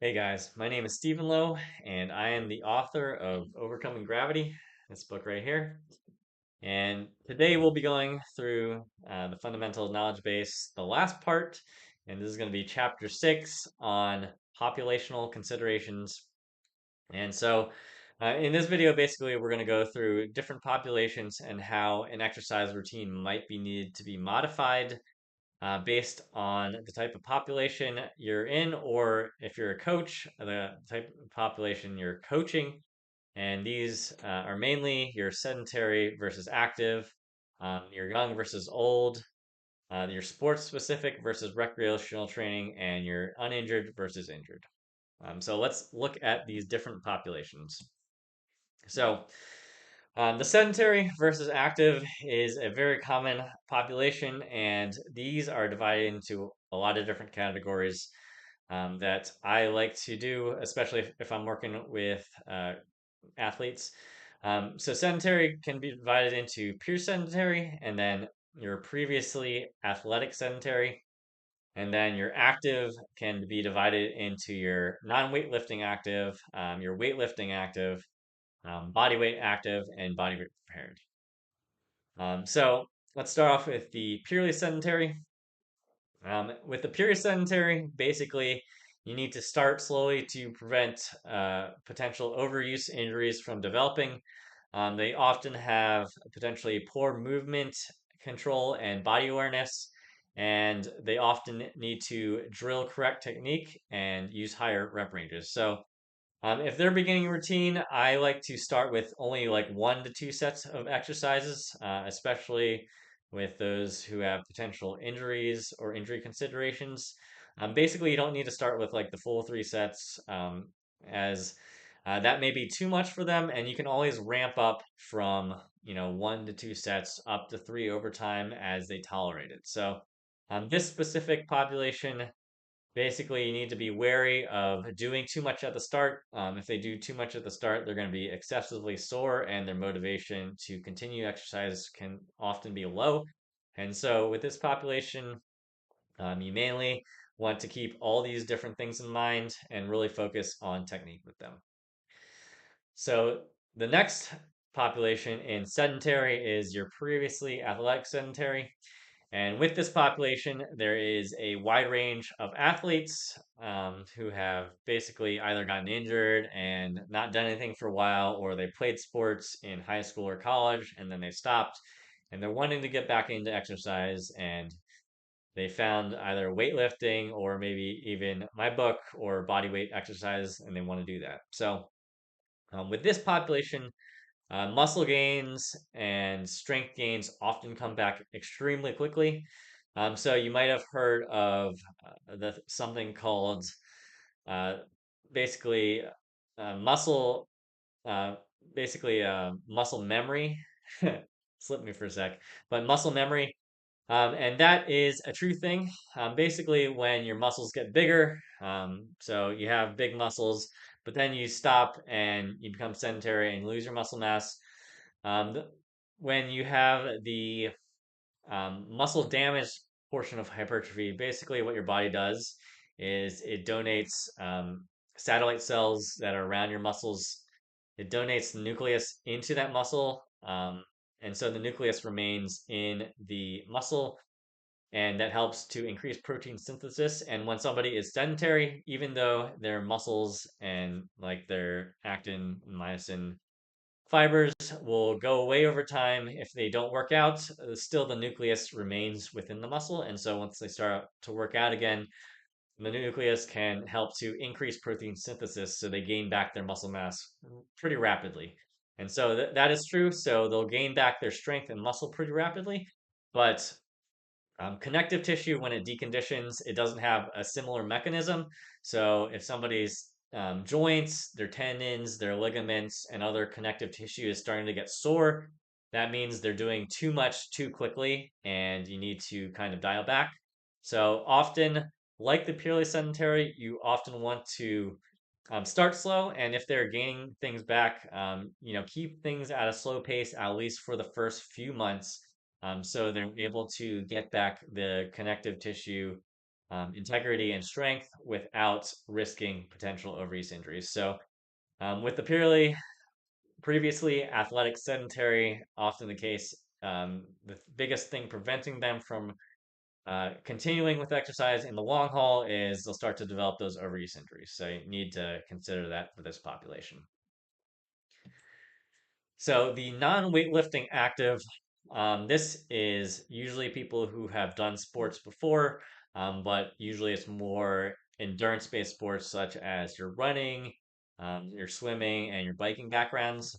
Hey guys, my name is Stephen Lowe, and I am the author of Overcoming Gravity, this book right here. And today we'll be going through the fundamental knowledge base, the last part, and this is going to be chapter 6 on populational considerations. And so, in this video, basically, we're going to go through different populations and how an exercise routine might be needed to be modified based on the type of population you're in, or if you're a coach, the type of population you're coaching. And these are mainly your sedentary versus active, your young versus old, your sports specific versus recreational training, and your uninjured versus injured. So let's look at these different populations. So, the sedentary versus active is a very common population, and these are divided into a lot of different categories that I like to do, especially if I'm working with athletes. So, sedentary can be divided into pure sedentary, and then your previously athletic sedentary, and then your active can be divided into your non-weightlifting active, your weightlifting active, body weight active, and body weight prepared. So let's start off with the purely sedentary. With the purely sedentary, basically, you need to start slowly to prevent potential overuse injuries from developing. They often have potentially poor movement control and body awareness, and they often need to drill correct technique and use higher rep ranges. So if they're beginning a routine, I like to start with only like 1 to 2 sets of exercises, especially with those who have potential injuries or injury considerations. Basically, you don't need to start with like the full 3 sets, as that may be too much for them, and you can always ramp up from 1 to 2 sets up to three over time as they tolerate it. So, this specific population. Basically, you need to be wary of doing too much at the start. If they do too much at the start, they're going to be excessively sore, and their motivation to continue exercise can often be low. And so, with this population, you mainly want to keep all these different things in mind and really focus on technique with them. So, the next population in sedentary is your previously athletic sedentary. And with this population, there is a wide range of athletes who have basically either gotten injured and not done anything for a while, or they played sports in high school or college and then they stopped and they're wanting to get back into exercise, and they found either weightlifting or maybe even my book or body weight exercise and they want to do that. So, with this population, muscle gains and strength gains often come back extremely quickly. So you might have heard of something called uh, basically muscle, uh, basically muscle memory. Slipped me for a sec, but muscle memory, and that is a true thing. Basically, when your muscles get bigger, so you have big muscles, but then you stop and you become sedentary and lose your muscle mass. Um, th- when you have the muscle damage portion of hypertrophy, basically what your body does is it donates satellite cells that are around your muscles. It donates the nucleus into that muscle. And so the nucleus remains in the muscle, and that helps to increase protein synthesis. And when somebody is sedentary, even though their muscles and like their actin, myosin fibers will go away over time if they don't work out, still the nucleus remains within the muscle. And so once they start to work out again, the nucleus can help to increase protein synthesis so they gain back their muscle mass pretty rapidly. And so that is true. So they'll gain back their strength and muscle pretty rapidly. But connective tissue, when it deconditions, it doesn't have a similar mechanism. So if somebody's joints, their tendons, their ligaments, and other connective tissue is starting to get sore, that means they're doing too much too quickly, and you need to kind of dial back. So often, like the purely sedentary, you often want to start slow, and if they're gaining things back, keep things at a slow pace at least for the first few months, so they're able to get back the connective tissue integrity and strength without risking potential overuse injuries. So, with the purely previously athletic sedentary, often the case, the biggest thing preventing them from continuing with exercise in the long haul is they'll start to develop those overuse injuries. So you need to consider that for this population. So the non-weightlifting active, this is usually people who have done sports before, but usually it's more endurance-based sports such as your running, your swimming, and your biking backgrounds.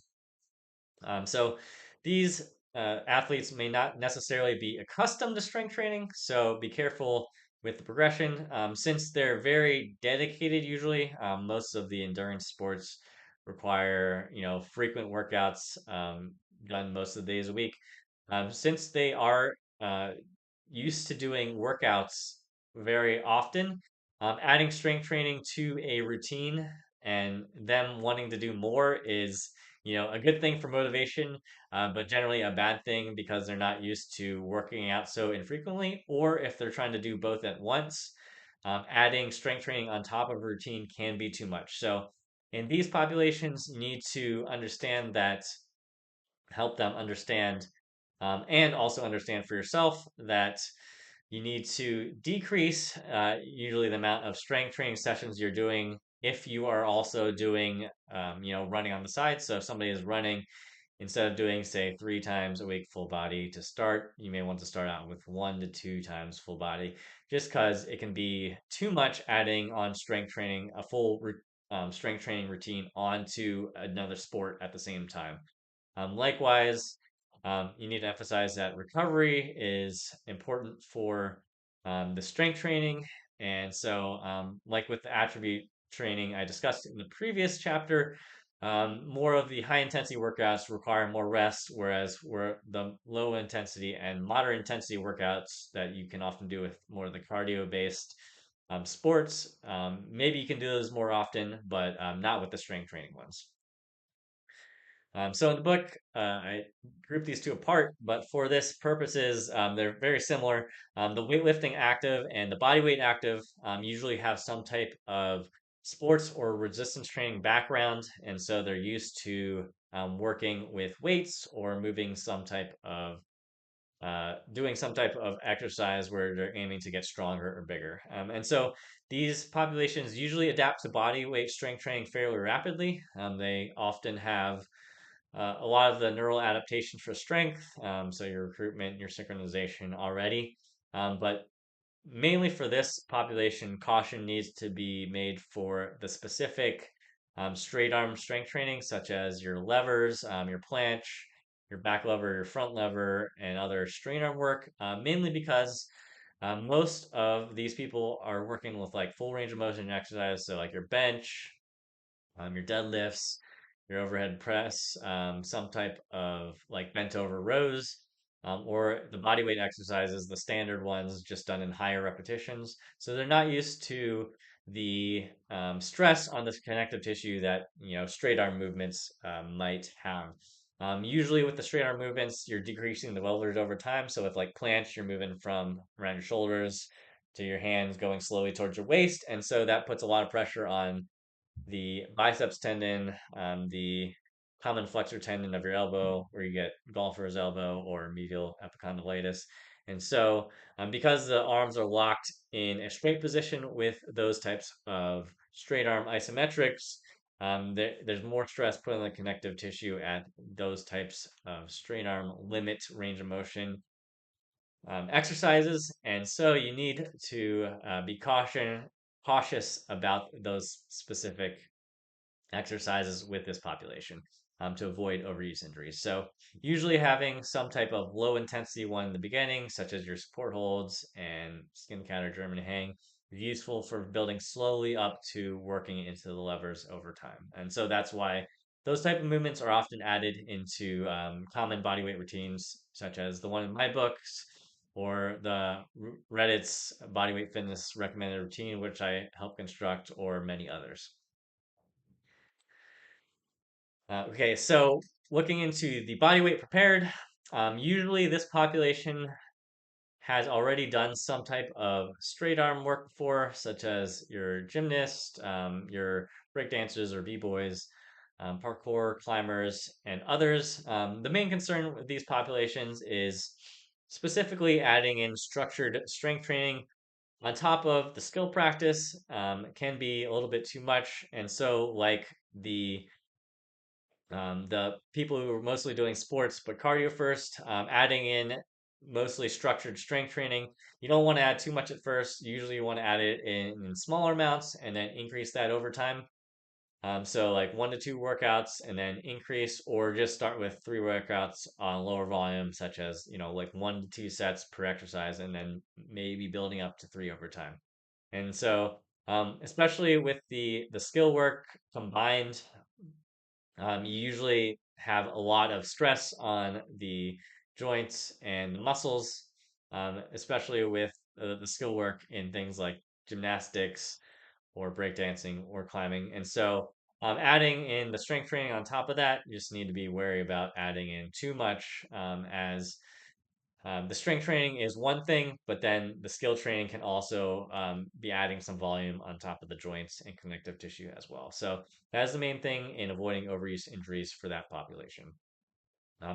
So these athletes may not necessarily be accustomed to strength training, so be careful with the progression. Since they're very dedicated, usually most of the endurance sports require frequent workouts done most of the days a week. Since they are used to doing workouts very often, adding strength training to a routine and them wanting to do more is a good thing for motivation, but generally a bad thing because they're not used to working out so infrequently, or if they're trying to do both at once, adding strength training on top of a routine can be too much. So, in these populations, you need to understand that, help them understand, and also understand for yourself that you need to decrease usually the amount of strength training sessions you're doing if you are also doing running on the side. So if somebody is running, instead of doing, say, 3 times a week full body to start, you may want to start out with 1 to 2 times full body, just because it can be too much adding on strength training, a full strength training routine onto another sport at the same time. Likewise, you need to emphasize that recovery is important for the strength training. And so, like with the attribute training I discussed in the previous chapter, more of the high intensity workouts require more rest, whereas where the low intensity and moderate intensity workouts that you can often do with more of the cardio based sports, maybe you can do those more often, but not with the strength training ones. So in the book, I group these two apart, but for this purposes, they're very similar. The weightlifting active and the bodyweight active usually have some type of sports or resistance training background, and so they're used to working with weights or moving some type of doing some type of exercise where they're aiming to get stronger or bigger. And so these populations usually adapt to body weight strength training fairly rapidly. They often have a lot of the neural adaptation for strength, so your recruitment, your synchronization already. But mainly for this population, caution needs to be made for the specific straight arm strength training, such as your levers, your planche, your back lever, your front lever, and other straight arm work, mainly because most of these people are working with like full range of motion exercise, so like your bench, your deadlifts, your overhead press, some type of like bent over rows, or the body weight exercises, the standard ones just done in higher repetitions. So they're not used to the stress on this connective tissue that straight arm movements might have. Usually with the straight arm movements, you're decreasing the levers over time. So with like planche, you're moving from around your shoulders to your hands going slowly towards your waist. And so that puts a lot of pressure on the biceps tendon, the common flexor tendon of your elbow, where you get golfer's elbow or medial epicondylitis. And so, because the arms are locked in a straight position with those types of straight arm isometrics, there's more stress put on the connective tissue at those types of straight arm limit range of motion exercises, and so you need to be cautious about those specific exercises with this population to avoid overuse injuries. So usually having some type of low intensity one in the beginning, such as your support holds and skin counter German hang, is useful for building slowly up to working into the levers over time. And so that's why those type of movements are often added into common bodyweight routines, such as the one in my books or the Reddit's bodyweight fitness recommended routine, which I help construct, or many others. Okay, so looking into the body weight prepared, usually this population has already done some type of straight arm work before, such as your gymnast, your breakdancers or b-boys, parkour climbers, and others. The main concern with these populations is specifically adding in structured strength training on top of the skill practice. Can be a little bit too much, and so like the people who are mostly doing sports but cardio first, adding in mostly structured strength training. You don't want to add too much at first. Usually, you want to add it in smaller amounts and then increase that over time. So, like 1 to 2 workouts and then increase, or just start with 3 workouts on lower volume, such as, like 1 to 2 sets per exercise, and then maybe building up to three over time. And so, especially with the skill work combined, you usually have a lot of stress on the joints and the muscles, especially with the skill work in things like gymnastics or breakdancing or climbing. And so, adding in the strength training on top of that, you just need to be wary about adding in too much, as the strength training is one thing, but then the skill training can also be adding some volume on top of the joints and connective tissue as well. So that's the main thing in avoiding overuse injuries for that population.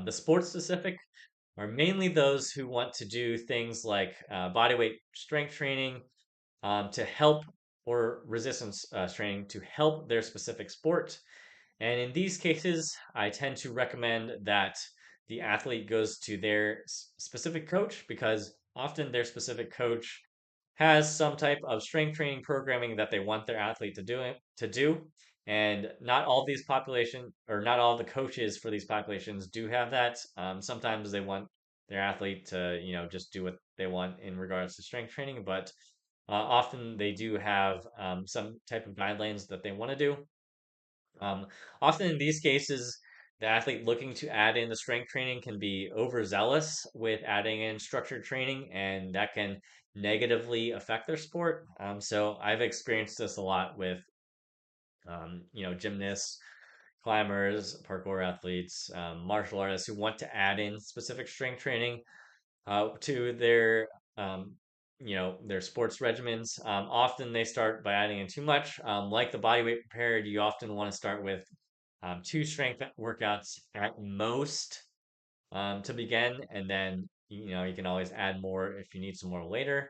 The sports specific are mainly those who want to do things like bodyweight strength training to help, or resistance training to help their specific sport. And in these cases, I tend to recommend that the athlete goes to their specific coach, because often their specific coach has some type of strength training programming that they want their athlete to do. And not all these population, or not all the coaches for these populations do have that. Sometimes they want their athlete to, just do what they want in regards to strength training, but often they do have some type of guidelines that they want to do. Um, Often in these cases, the athlete looking to add in the strength training can be overzealous with adding in structured training, and that can negatively affect their sport. So I've experienced this a lot with, gymnasts, climbers, parkour athletes, martial artists who want to add in specific strength training to their sports regimens. Often they start by adding in too much. Like the bodyweight prepared, you often want to start with two strength workouts at most to begin, and then you can always add more if you need some more later.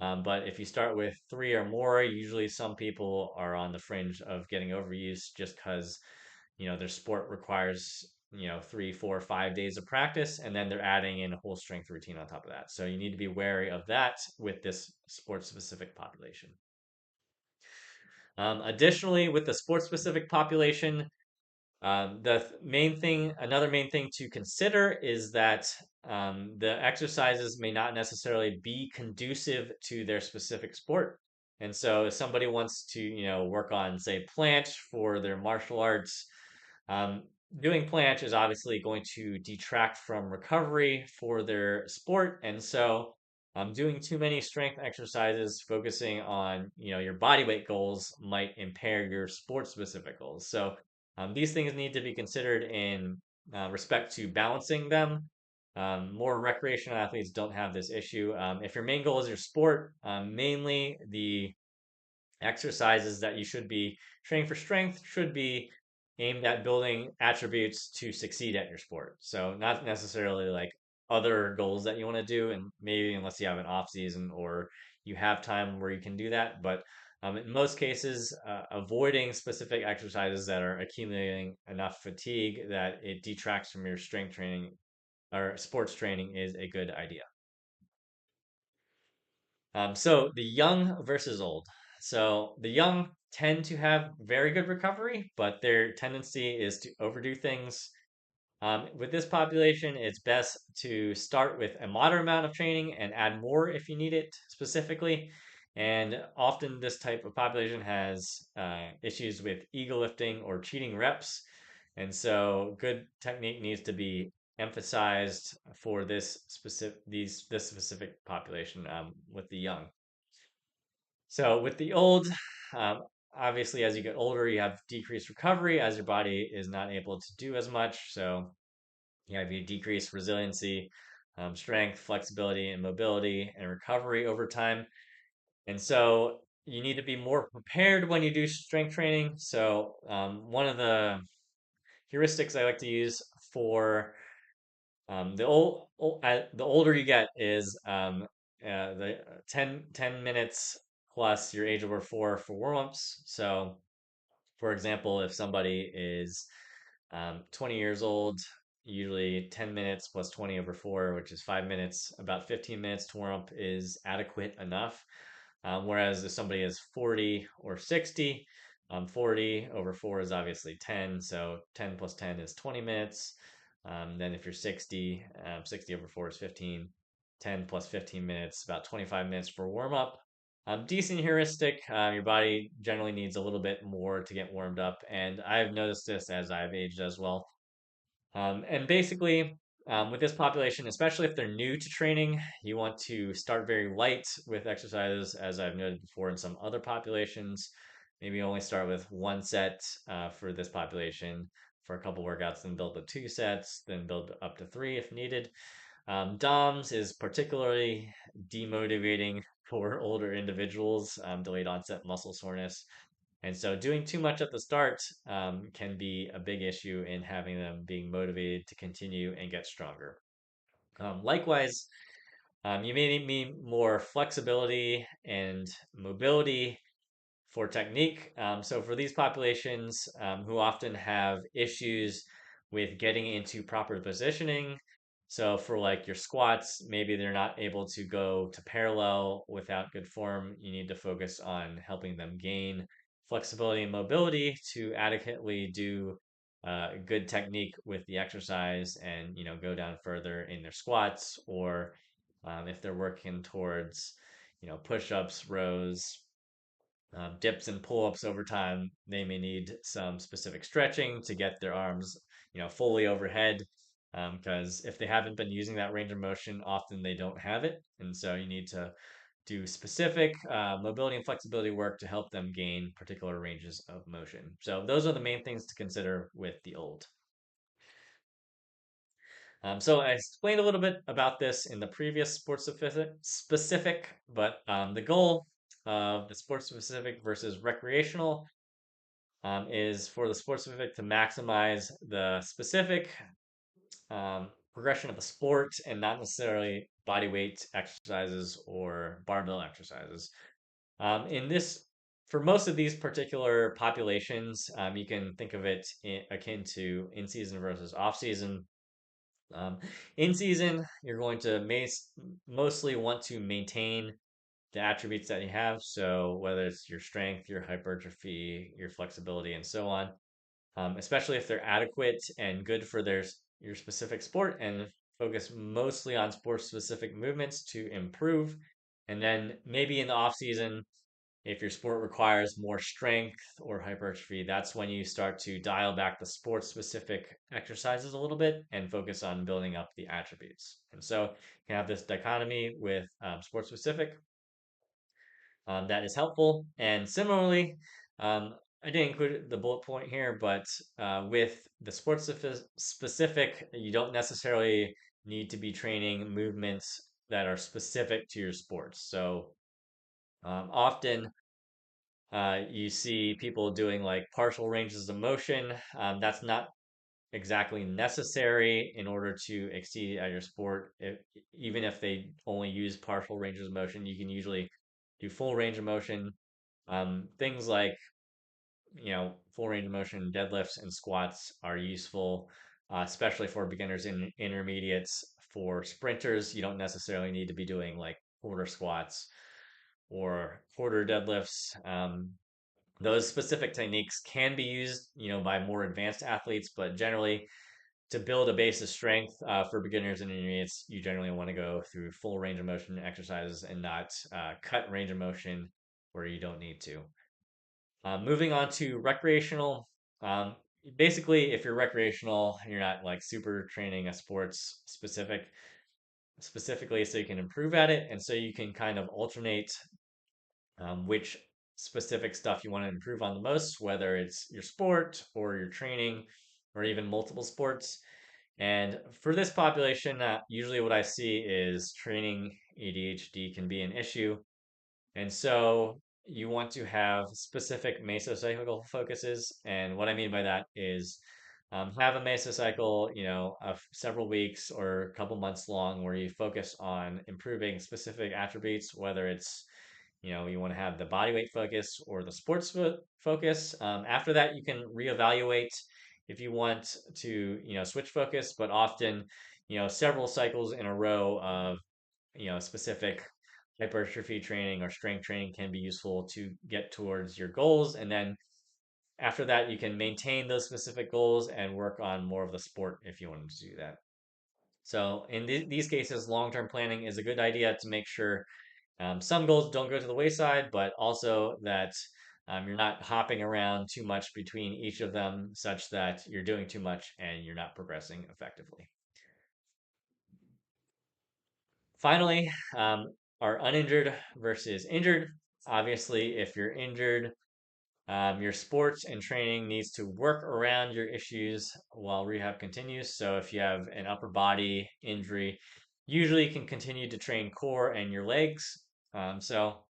But if you start with three or more, usually some people are on the fringe of getting overuse just because their sport requires 3, 4, 5 days of practice, and then they're adding in a whole strength routine on top of that. So you need to be wary of that with this sport specific population. Additionally, with the sports specific population, another main thing to consider is that the exercises may not necessarily be conducive to their specific sport. And so if somebody wants to, work on, say, planche for their martial arts, um, doing planche is obviously going to detract from recovery for their sport. And so doing too many strength exercises, focusing on, your body weight goals might impair your sport specific goals. So these things need to be considered in respect to balancing them. More recreational athletes don't have this issue. If your main goal is your sport, mainly the exercises that you should be training for strength should be aimed at building attributes to succeed at your sport. So not necessarily like other goals that you want to do, and maybe unless you have an off season or you have time where you can do that. But in most cases, avoiding specific exercises that are accumulating enough fatigue that it detracts from your strength training or sports training is a good idea. So the young versus old. So the young tend to have very good recovery, but their tendency is to overdo things. With this population, it's best to start with a moderate amount of training and add more if you need it specifically. And often, this type of population has issues with ego lifting or cheating reps. And so, good technique needs to be emphasized for this specific population with the young. So with the old, um, obviously, as you get older, you have decreased recovery as your body is not able to do as much. So you have your decreased resiliency. strength, flexibility, and mobility and recovery over time. And so you need to be more prepared when you do strength training. So one of the heuristics I like to use for the older you get is the 10 minutes plus your age over for warm-ups. So for example, if somebody is 20 years old, usually 10 minutes plus 20 over 4, which is 5 minutes, about 15 minutes to warm up is adequate enough. Whereas if somebody is 40 or 60, 40 over 4 is obviously 10. So 10 plus 10 is 20 minutes. Then if you're 60, 60 over 4 is 15. 10 plus 15 minutes, about 25 minutes for warm up. Decent heuristic. Your body generally needs a little bit more to get warmed up. And I've noticed this as I've aged as well. And basically, with this population, especially if they're new to training, you want to start very light with exercises, as I've noted before in some other populations. Maybe only start with one set for this population for a couple workouts, then build to two sets, then build up to three if needed. DOMS is particularly demotivating for older individuals, delayed onset muscle soreness. And so doing too much at the start can be a big issue in having them being motivated to continue and get stronger. Likewise, you may need more flexibility and mobility for technique. So for these populations who often have issues with getting into proper positioning, so for like your squats, maybe they're not able to go to parallel without good form. You need to focus on helping them gain flexibility and mobility to adequately do good technique with the exercise and go down further in their squats or if they're working towards push-ups, rows, dips and pull-ups over time, they may need some specific stretching to get their arms, fully overhead. Because if they haven't been using that range of motion, often they don't have it, and so you need to do specific mobility and flexibility work to help them gain particular ranges of motion. So those are the main things to consider with the old. So I explained a little bit about this in the previous sports specific, but the goal of the sports specific versus recreational is for the sports specific to maximize the specific progression of the sport and not necessarily body weight exercises or barbell exercises. In this, for most of these particular populations, you can think of it akin to in season versus off season. In season, you're going to mostly want to maintain the attributes that you have. So whether it's your strength, your hypertrophy, your flexibility, and so on, especially if they're adequate and good for your specific sport, and focus mostly on sport specific movements to improve. And then maybe in the off season, if your sport requires more strength or hypertrophy, that's when you start to dial back the sport specific exercises a little bit and focus on building up the attributes. And so you can have this dichotomy with sport specific that is helpful. And similarly, I didn't include the bullet point here, but with the sports specific, you don't necessarily need to be training movements that are specific to your sports. So often you see people doing like partial ranges of motion. That's not exactly necessary in order to exceed at your sport. Even if they only use partial ranges of motion, you can usually do full range of motion. Things like full range of motion deadlifts and squats are useful, especially for beginners and intermediates. For sprinters, you don't necessarily need to be doing like quarter squats or quarter deadlifts. Those specific techniques can be used, by more advanced athletes, but generally to build a base of strength for beginners and intermediates, you generally want to go through full range of motion exercises and not cut range of motion where you don't need to. Moving on to recreational. Basically, if you're recreational, you're not like super training a sports specifically so you can improve at it. And so you can kind of alternate which specific stuff you want to improve on the most, whether it's your sport or your training or even multiple sports. And for this population, usually what I see is training ADHD can be an issue. And so you want to have specific mesocycle focuses. And what I mean by that is have a mesocycle, of several weeks or a couple months long where you focus on improving specific attributes, whether it's, you want to have the body weight focus or the sports focus. After that, you can reevaluate if you want to, switch focus, but often, several cycles in a row of, specific hypertrophy training or strength training can be useful to get towards your goals. And then after that, you can maintain those specific goals and work on more of the sport if you wanted to do that. So in these cases, long-term planning is a good idea to make sure some goals don't go to the wayside, but also that you're not hopping around too much between each of them, such that you're doing too much and you're not progressing effectively. Finally, our uninjured versus injured. Obviously, if you're injured, your sports and training needs to work around your issues while rehab continues. So if you have an upper body injury, usually you can continue to train core and your legs. So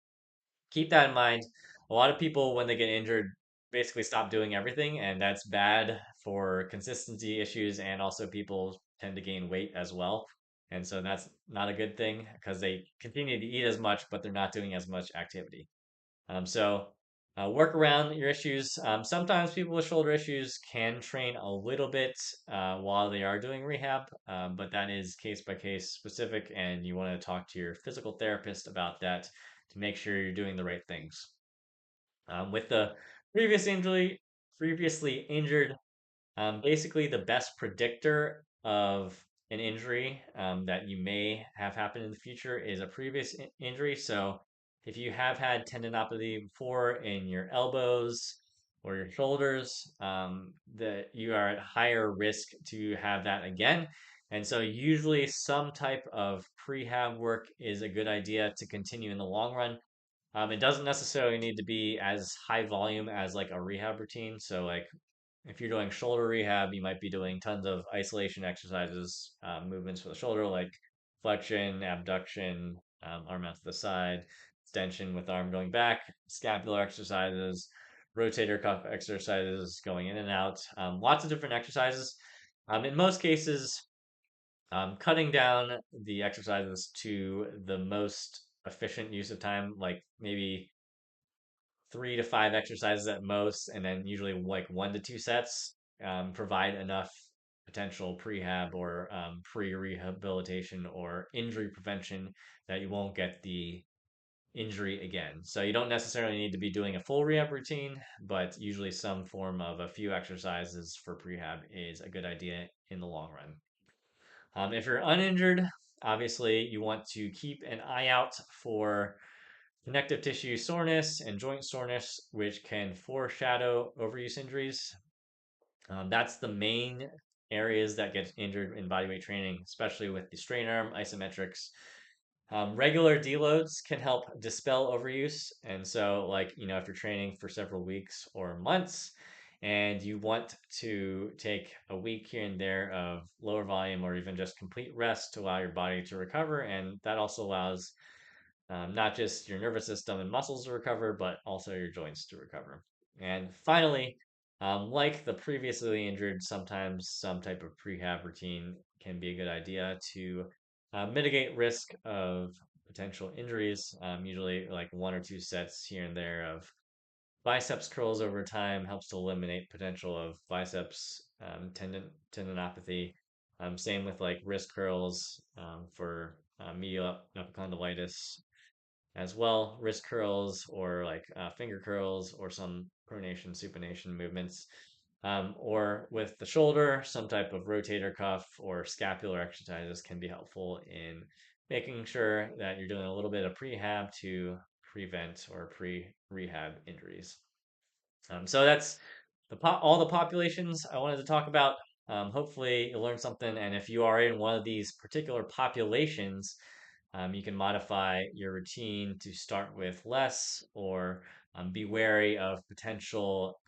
keep that in mind. A lot of people, when they get injured, basically stop doing everything, and that's bad for consistency issues. And also, people tend to gain weight as well. And so that's not a good thing because they continue to eat as much, but they're not doing as much activity. So work around your issues. Sometimes people with shoulder issues can train a little bit while they are doing rehab, but that is case by case specific, and you want to talk to your physical therapist about that to make sure you're doing the right things. With the previous injury, previously injured, basically, the best predictor of an injury that you may have happen in the future is a previous injury. So, if you have had tendinopathy before in your elbows or your shoulders, that you are at higher risk to have that again. And so, usually, some type of prehab work is a good idea to continue in the long run. It doesn't necessarily need to be as high volume as like a rehab routine. So, like if you're doing shoulder rehab, you might be doing tons of isolation exercises, movements for the shoulder, like flexion, abduction, arm out to the side, extension with arm going back, scapular exercises, rotator cuff exercises going in and out, lots of different exercises. In most cases, cutting down the exercises to the most efficient use of time, like maybe 3 to 5 exercises at most, and then usually like 1 to 2 sets, provide enough potential prehab or pre-rehabilitation or injury prevention that you won't get the injury again. So you don't necessarily need to be doing a full rehab routine, but usually some form of a few exercises for prehab is a good idea in the long run. If you're uninjured, obviously you want to keep an eye out for connective tissue soreness and joint soreness, which can foreshadow overuse injuries. That's the main areas that get injured in bodyweight training, especially with the strain arm, isometrics. Regular deloads can help dispel overuse. And so, like, if you're training for several weeks or months and you want to take a week here and there of lower volume or even just complete rest to allow your body to recover, and that also allows not just your nervous system and muscles to recover, but also your joints to recover. And finally, like the previously injured, sometimes some type of prehab routine can be a good idea to mitigate risk of potential injuries. Usually, like 1 or 2 sets here and there of biceps curls over time helps to eliminate potential of biceps tendinopathy. Same with like wrist curls for medial epicondylitis as well, wrist curls or like finger curls or some pronation, supination movements. Or with the shoulder, some type of rotator cuff or scapular exercises can be helpful in making sure that you're doing a little bit of prehab to prevent or pre-rehab injuries. So that's all the populations I wanted to talk about. Hopefully, you learned something. And if you are in one of these particular populations, you can modify your routine to start with less or be wary of potential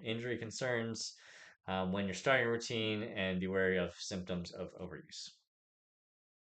injury concerns. when you're starting a routine and be wary of symptoms of overuse.